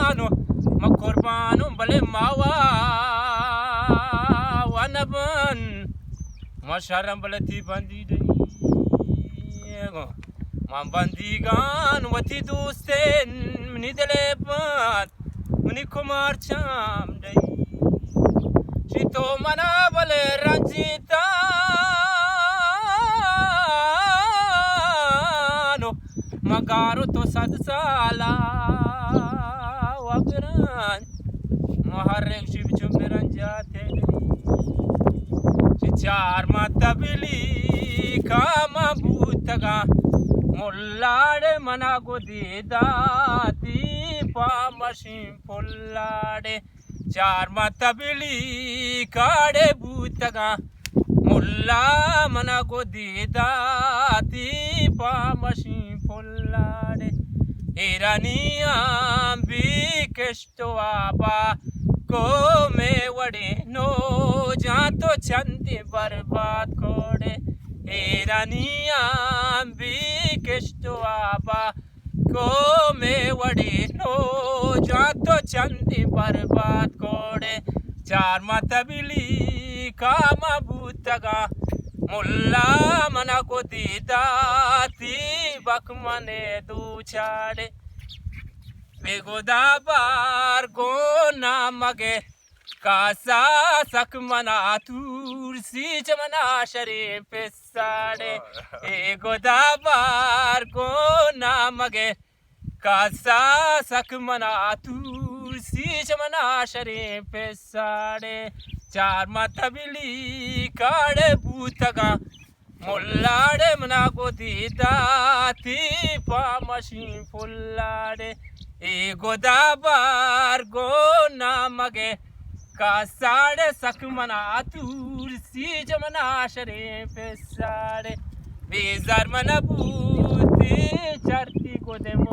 bano makorbano bale mawa wanaban masharam balati bandi dego man bandigan wati dusten mini delebat mini kumar cham dai chito mana bale ranjita Magaro to sad sala wagran maharek shiv chumran jate char mata bili kama butaga mullade mana godidati pamashim pullade char mata bili kade butaga mulla mana godidati pamashim pullade iraniyan bikesto aba ko me wade no jato chanti barbat kode iraniyan bikesto aba ko me wade no jato chanti barbat kode char matabili kama butaga mulla mana ko didati bakmane duchade begodabar go namage kasa sakmana tursi jamana sharif pesade egodabar go namage kasa sakmana tursi jamana sharif pesade char matabili kade butaga mullade mana godidati pamashim pullade egodabar go namage kasade sakmana tursi jamana sharif pesade bezar mana buti charti ko demo